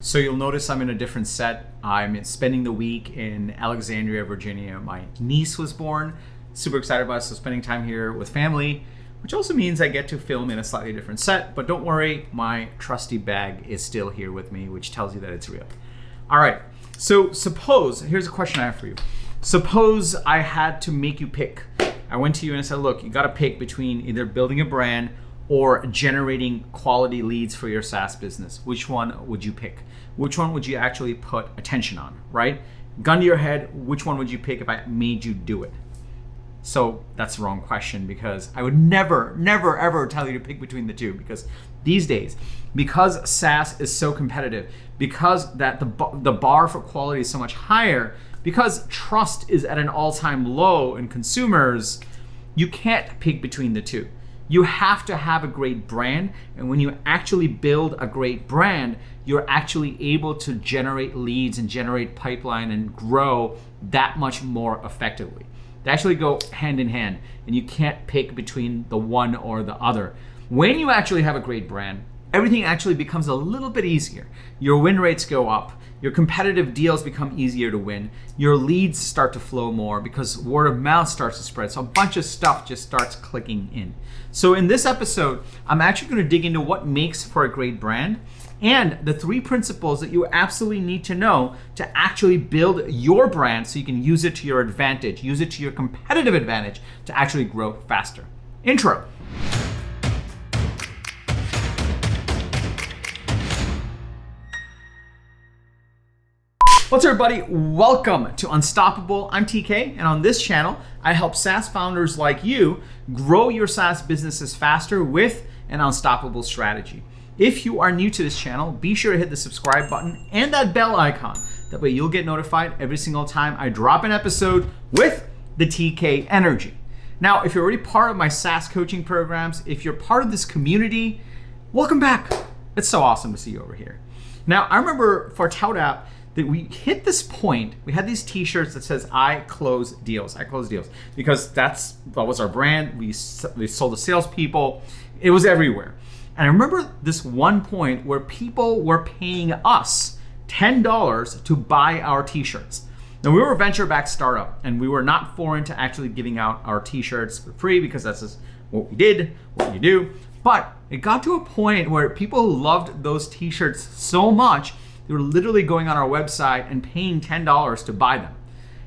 So you'll notice I'm in a different set. I'm spending the week in Alexandria, Virginia. My niece was born. Super excited about it, so spending time here with family, which also means I get to film in a slightly different set. But don't worry, my trusty bag is still here with me, which tells you that it's real. All right, so here's a question I have for you. Suppose I had to make you pick. I went to you and I said, look, you gotta pick between either building a brand or generating quality leads for your SaaS business. Which one would you pick? Which one would you actually put attention on, right? Gun to your head, which one would you pick if I made you do it? So that's the wrong question, because I would never, ever tell you to pick between the two, because these days, because SaaS is so competitive, because that the bar for quality is so much higher, because trust is at an all-time low in consumers, you can't pick between the two. You have to have a great brand, and when you actually build a great brand, you're actually able to generate leads and generate pipeline and grow that much more effectively. They actually go hand in hand, and you can't pick between the one or the other. When you actually have a great brand, everything actually becomes a little bit easier. Your win rates go up. Your competitive deals become easier to win. Your leads start to flow more because word of mouth starts to spread. So a bunch of stuff just starts clicking in. So in this episode, I'm actually going to dig into what makes for a great brand and the 3 principles that you absolutely need to know to actually build your brand so you can use it to your advantage, use it to your competitive advantage to actually grow faster. Intro. What's up, everybody? Welcome to Unstoppable. I'm TK, and on this channel, I help SaaS founders like you grow your SaaS businesses faster with an unstoppable strategy. If you are new to this channel, be sure to hit the subscribe button and that bell icon. That way you'll get notified every single time I drop an episode with the TK energy. Now, if you're already part of my SaaS coaching programs, if you're part of this community, welcome back. It's so awesome to see you over here. Now, I remember for ToutApp, that we hit this point, we had these t-shirts that says, I close deals, because that was our brand. We sold to salespeople. It was everywhere. And I remember this one point where people were paying us $10 to buy our t-shirts. Now, we were a venture-backed startup, and we were not foreign to actually giving out our t-shirts for free, because that's just what we did, what you do. But it got to a point where people loved those t-shirts so much, they were literally going on our website and paying $10 to buy them.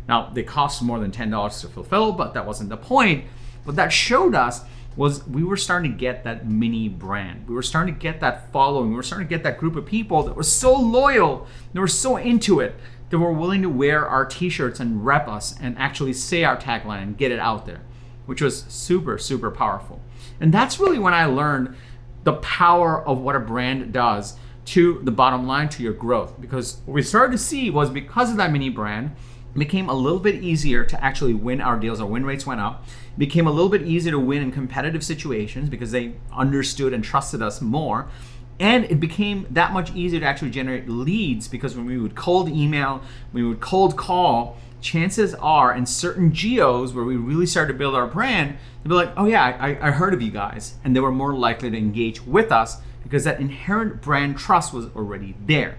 Now, they cost more than $10 to fulfill, but that wasn't the point. What that showed us was we were starting to get that mini brand. We were starting to get that following. We were starting to get that group of people that were so loyal, they were so into it, that were willing to wear our t-shirts and rep us and actually say our tagline and get it out there, which was super, super powerful. And that's really when I learned the power of what a brand does to the bottom line, to your growth. Because what we started to see was, because of that mini brand, it became a little bit easier to actually win our deals. Our win rates went up. It became a little bit easier to win in competitive situations because they understood and trusted us more. And it became that much easier to actually generate leads, because when we would cold email, we would cold call, chances are in certain geos where we really started to build our brand, they'd be like, oh yeah, I heard of you guys. And they were more likely to engage with us because that inherent brand trust was already there.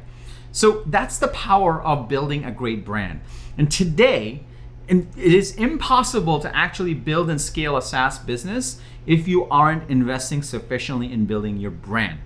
So that's the power of building a great brand. And today, it is impossible to actually build and scale a SaaS business if you aren't investing sufficiently in building your brand.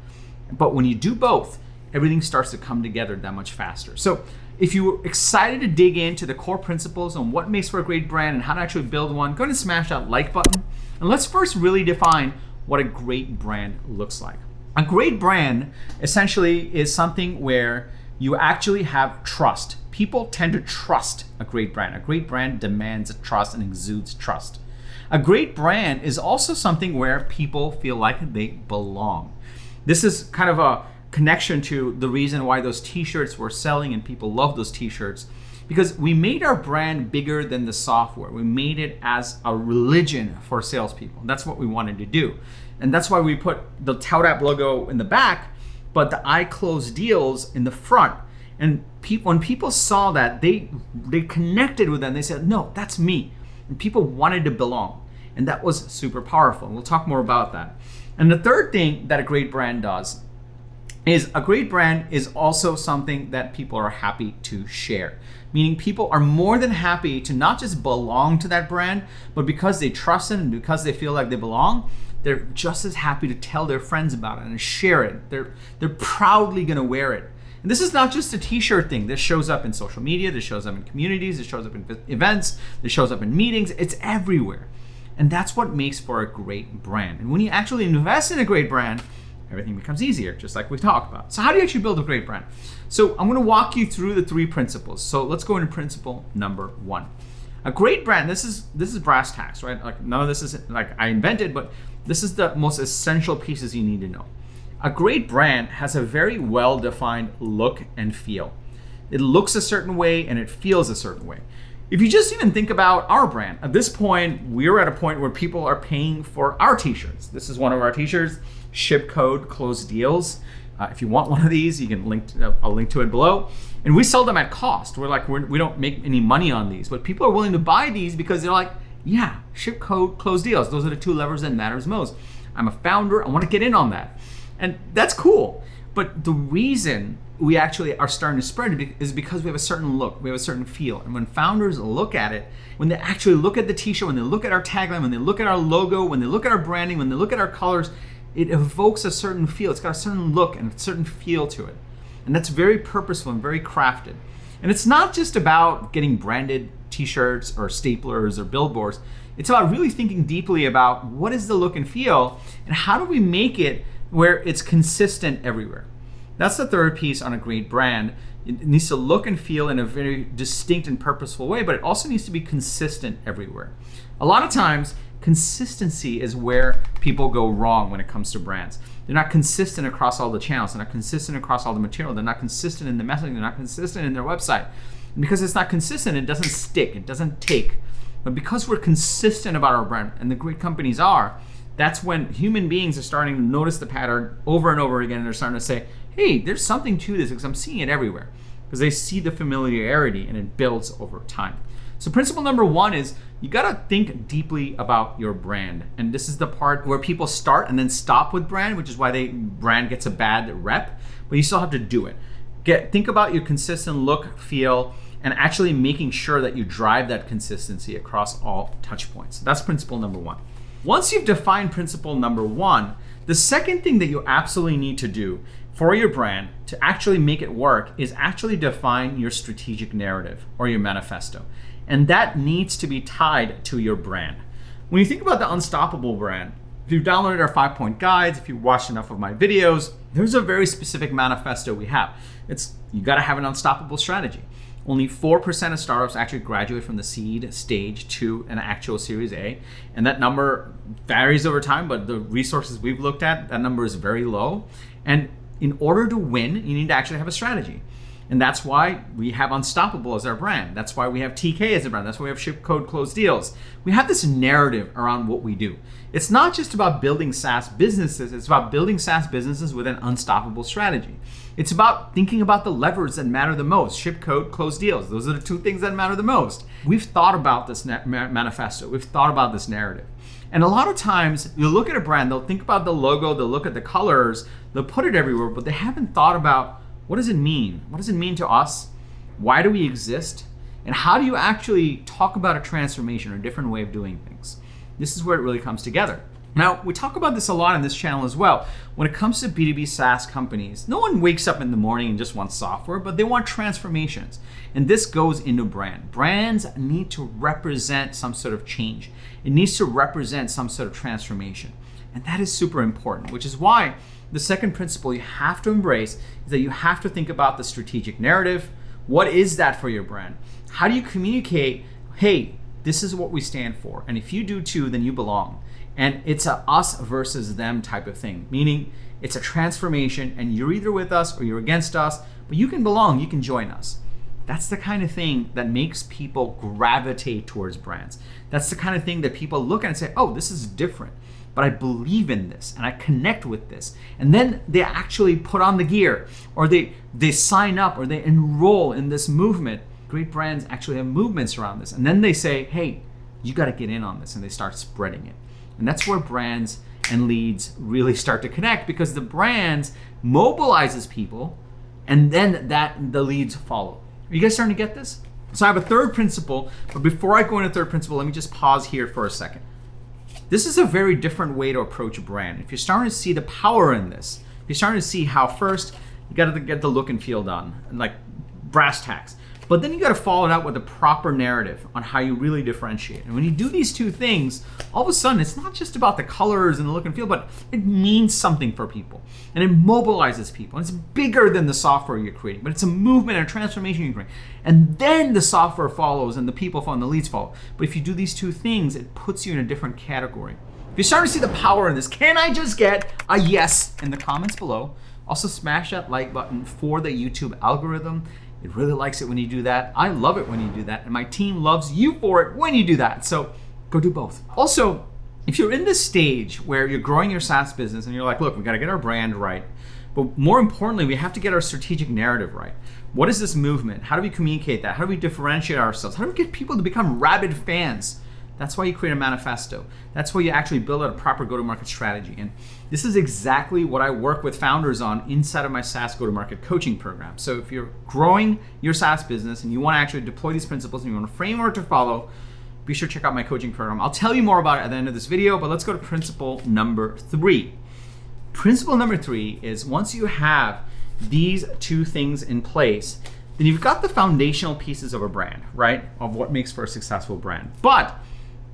But when you do both, everything starts to come together that much faster. So if you're excited to dig into the core principles on what makes for a great brand and how to actually build one, go ahead and smash that like button. And let's first really define what a great brand looks like. A great brand essentially is something where you actually have trust. People tend to trust a great brand. A great brand demands trust and exudes trust. A great brand is also something where people feel like they belong. This is kind of a connection to the reason why those t-shirts were selling and people love those t-shirts, because we made our brand bigger than the software. We made it as a religion for salespeople. That's what we wanted to do. And that's why we put the ToutApp logo in the back, but the I close deals in the front. And when people saw that, they connected with them. They said, no, that's me. And people wanted to belong. And that was super powerful. We'll talk more about that. And the third thing that a great brand does is a great brand is also something that people are happy to share. Meaning people are more than happy to not just belong to that brand, but because they trust it and because they feel like they belong, they're just as happy to tell their friends about it and share it. They're proudly gonna wear it. And this is not just a t-shirt thing. This shows up in social media, this shows up in communities, this shows up in events, this shows up in meetings, it's everywhere. And that's what makes for a great brand. And when you actually invest in a great brand, everything becomes easier, just like we talked about. So how do you actually build a great brand? So I'm gonna walk you through the 3 principles. So let's go into principle number 1. A great brand, this is brass tacks, right? Like none of this is like I invented, but this is the most essential pieces you need to know. A great brand has a very well-defined look and feel. It looks a certain way and it feels a certain way. If you just even think about our brand, at this point, we're at a point where people are paying for our t-shirts. This is one of our t-shirts, ship code, close deals. If you want one of these, you can I'll link to it below. And we sell them at cost. We don't make any money on these, but people are willing to buy these because they're like, yeah, ship code, close deals. Those are the 2 levers that matters most. I'm a founder, I want to get in on that. And that's cool. But the reason we actually are starting to spread it is because we have a certain look, we have a certain feel. And when founders look at it, when they actually look at the t-shirt, when they look at our tagline, when they look at our logo, when they look at our branding, when they look at our colors, it evokes a certain feel. It's got a certain look and a certain feel to it. And that's very purposeful and very crafted. And it's not just about getting branded t-shirts or staplers or billboards. It's about really thinking deeply about what is the look and feel and how do we make it where it's consistent everywhere. That's the 3rd piece on a great brand. It needs to look and feel in a very distinct and purposeful way, but it also needs to be consistent everywhere. A lot of times, consistency is where people go wrong when it comes to brands. They're not consistent across all the channels. They're not consistent across all the material. They're not consistent in the messaging. They're not consistent in their website. And because it's not consistent, it doesn't stick. It doesn't take. But because we're consistent about our brand, and the great companies are, that's when human beings are starting to notice the pattern over and over again, and they're starting to say, hey, there's something to this because I'm seeing it everywhere. Because they see the familiarity and it builds over time. So principle number 1 is you gotta think deeply about your brand. And this is the part where people start and then stop with brand, which is why brand gets a bad rep, but you still have to do it. Think about your consistent look, feel, and actually making sure that you drive that consistency across all touch points. That's principle number 1. Once you've defined principle number 1, the second thing that you absolutely need to do for your brand to actually make it work is actually define your strategic narrative or your manifesto. And that needs to be tied to your brand. When you think about the Unstoppable brand, if you've downloaded our 5-point guides, if you've watched enough of my videos, there's a very specific manifesto we have. You gotta have an unstoppable strategy. Only 4% of startups actually graduate from the seed stage to an actual Series A. And that number varies over time, but the resources we've looked at, that number is very low. And in order to win, you need to actually have a strategy. And that's why we have Unstoppable as our brand. That's why we have TK as a brand. That's why we have Ship Code Closed Deals. We have this narrative around what we do. It's not just about building SaaS businesses. It's about building SaaS businesses with an unstoppable strategy. It's about thinking about the levers that matter the most. Ship Code, Closed Deals. Those are the 2 things that matter the most. We've thought about this manifesto. We've thought about this narrative. And a lot of times, you'll look at a brand, they'll think about the logo, they'll look at the colors, they'll put it everywhere, but they haven't thought about what does it mean? What does it mean to us? Why do we exist? And how do you actually talk about a transformation or a different way of doing things? This is where it really comes together. Now, we talk about this a lot on this channel as well. When it comes to B2B SaaS companies, no one wakes up in the morning and just wants software, but they want transformations. And this goes into brand. Brands need to represent some sort of change. It needs to represent some sort of transformation. And that is super important, which is why the second principle you have to embrace is that you have to think about the strategic narrative. What is that for your brand? How do you communicate, hey, this is what we stand for. And if you do too, then you belong. And it's a us versus them type of thing, meaning it's a transformation and you're either with us or you're against us, but you can belong, you can join us. That's the kind of thing that makes people gravitate towards brands. That's the kind of thing that people look at and say, oh, this is different, but I believe in this and I connect with this. And then they actually put on the gear or they sign up or they enroll in this movement. Great brands actually have movements around this. And then they say, hey, you got to get in on this, and they start spreading it. And that's where brands and leads really start to connect, because the brands mobilizes people, and then the leads follow. Are you guys starting to get this? So I have a third principle, but before I go into third principle, let me just pause here for a second. This is a very different way to approach a brand. If you're starting to see the power in this, if you're starting to see how first you got to get the look and feel done, like brass tacks, but then you got to follow it out with a proper narrative on how you really differentiate. And when you do these two things, all of a sudden it's not just about the colors and the look and feel, but it means something for people and it mobilizes people. And it's bigger than the software you're creating, but it's a movement and a transformation you're creating. And then the software follows and the people follow and the leads follow. But if you do these two things, it puts you in a different category. If you're starting to see the power in this, can I just get a yes in the comments below? Also smash that like button for the YouTube algorithm. It really likes it when you do that. I love it when you do that. And my team loves you for it when you do that. So go do both. Also, if you're in this stage where you're growing your SaaS business and you're like, look, we got to get our brand right. But more importantly, we have to get our strategic narrative right. What is this movement? How do we communicate that? How do we differentiate ourselves? How do we get people to become rabid fans? That's why you create a manifesto. That's why you actually build out a proper go-to-market strategy. And this is exactly what I work with founders on inside of my SaaS go-to-market coaching program. So if you're growing your SaaS business and you want to actually deploy these principles and you want a framework to follow, be sure to check out my coaching program. I'll tell you more about it at the end of this video, but let's go to principle number 3. Principle number 3 is once you have these two things in place, then you've got the foundational pieces of a brand, right? Of what makes for a successful brand. But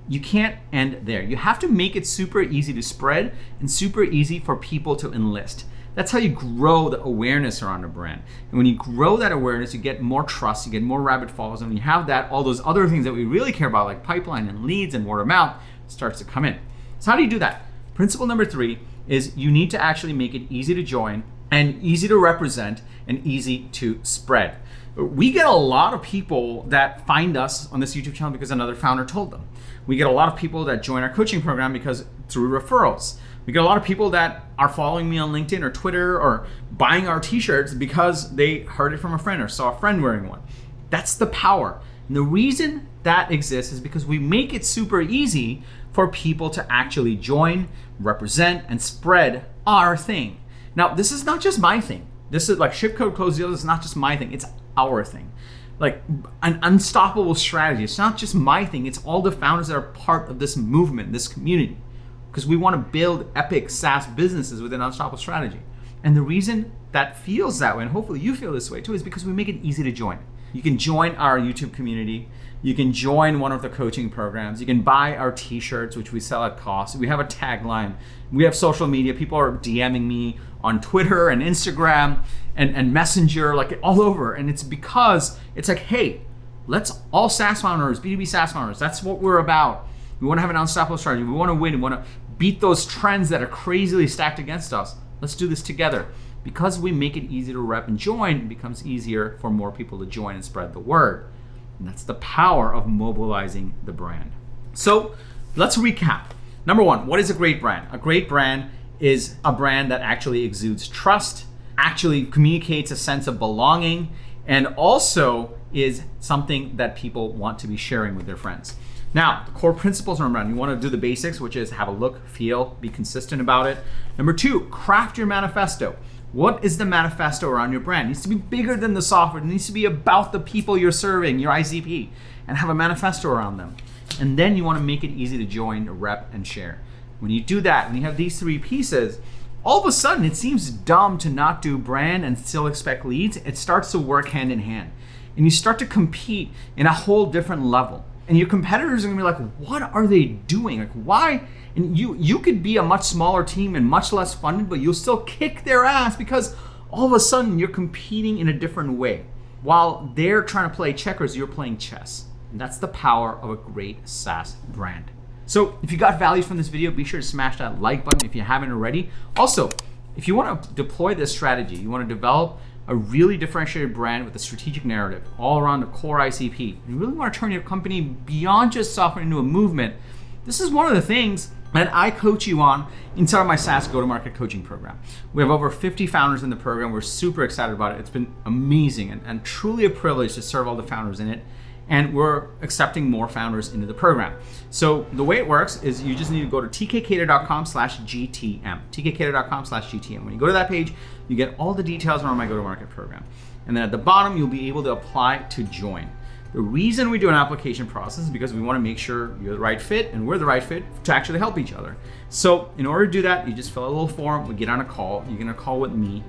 you can't end there. You have to make it super easy to spread and super easy for people to enlist. That's how you grow the awareness around a brand. And when you grow that awareness, you get more trust, you get more rabid followers. And when you have that, all those other things that we really care about, like pipeline and leads and word of mouth, starts to come in. So how do you do that? Principle number 3 is you need to actually make it easy to join and easy to represent and easy to spread. We get a lot of people that find us on this YouTube channel because another founder told them. We get a lot of people that join our coaching program because through referrals. We get a lot of people that are following me on LinkedIn or Twitter or buying our t-shirts because they heard it from a friend or saw a friend wearing one. That's the power. And the reason that exists is because we make it super easy for people to actually join, represent, and spread our thing. Now, this is not just my thing. This is like ship code close deals. It's not just my thing. It's our thing. Like an unstoppable strategy. It's not just my thing. It's all the founders that are part of this movement, this community. Because we want to build epic SaaS businesses with an unstoppable strategy. And the reason that feels that way, and hopefully you feel this way too, is because we make it easy to join. You can join our YouTube community. You can join one of the coaching programs. You can buy our t-shirts, which we sell at cost. We have a tagline. We have social media. People are DMing me on Twitter and Instagram and Messenger, like all over. And it's because it's like, hey, let's all SaaS founders, B2B SaaS founders, that's what we're about. We want to have an unstoppable strategy. We want to win. We want to beat those trends that are crazily stacked against us. Let's do this together. Because we make it easy to rep and join, it becomes easier for more people to join and spread the word. And that's the power of mobilizing the brand. So let's recap. Number 1, what is a great brand? A great brand is a brand that actually exudes trust, actually communicates a sense of belonging, and also is something that people want to be sharing with their friends. Now, the core principles are around. You want to do the basics, which is have a look, feel, be consistent about it. Number 2, craft your manifesto. What is the manifesto around your brand? It needs to be bigger than the software. It needs to be about the people you're serving, your ICP, and have a manifesto around them. And then you want to make it easy to join, rep, and share. When you do that, and you have these 3 pieces, all of a sudden it seems dumb to not do brand and still expect leads. It starts to work hand in hand. And you start to compete in a whole different level. And your competitors are gonna be like, what are they doing? Like, why? And you could be a much smaller team and much less funded, but you'll still kick their ass because all of a sudden you're competing in a different way. While they're trying to play checkers, you're playing chess. And that's the power of a great SaaS brand. So if you got value from this video, be sure to smash that like button if you haven't already. Also, if you want to deploy this strategy, you want to develop a really differentiated brand with a strategic narrative all around the core ICP. You really want to turn your company beyond just software into a movement. This is one of the things that I coach you on inside of my SaaS go-to-market coaching program. We have over 50 founders in the program. We're super excited about it. It's been amazing and truly a privilege to serve all the founders in it. and we're accepting more founders into the program. So the way it works is you just need to go to tkkader.com/GTM, tkkader.com/GTM. When you go to that page, you get all the details around my go-to-market program. And then at the bottom, you'll be able to apply to join. The reason we do an application process is because we want to make sure you're the right fit and we're the right fit to actually help each other. So in order to do that, you just fill out a little form, we get on a call, you're gonna call with me,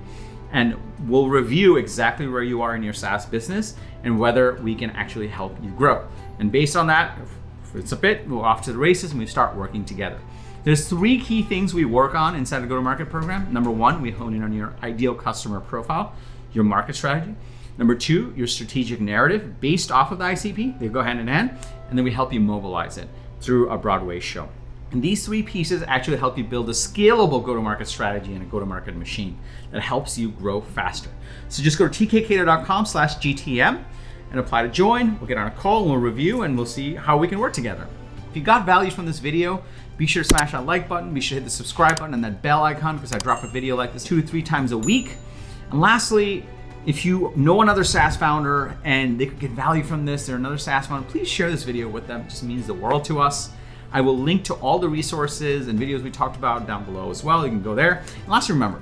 and we'll review exactly where you are in your SaaS business and whether we can actually help you grow. And based on that, if it's a fit, we're off to the races and we start working together. There's 3 key things we work on inside the go-to-market program. Number 1, we hone in on your ideal customer profile, your market strategy. Number 2, your strategic narrative based off of the ICP. They go hand in hand, and then we help you mobilize it through a Broadway show. And these 3 pieces actually help you build a scalable go-to-market strategy and a go-to-market machine that helps you grow faster. So just go to tkkader.com/GTM and apply to join. We'll get on a call and we'll review and we'll see how we can work together. If you got value from this video, be sure to smash that like button, be sure to hit the subscribe button and that bell icon because I drop a video like this 2 to 3 times a week. And lastly, if you know another SaaS founder and they could get value from this, they're another SaaS founder, please share this video with them. It just means the world to us. I will link to all the resources and videos we talked about down below as well. You can go there. And lastly, remember,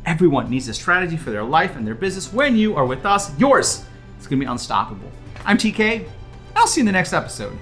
everyone needs a strategy for their life and their business. When you are with us, yours is gonna be unstoppable. I'm TK, I'll see you in the next episode.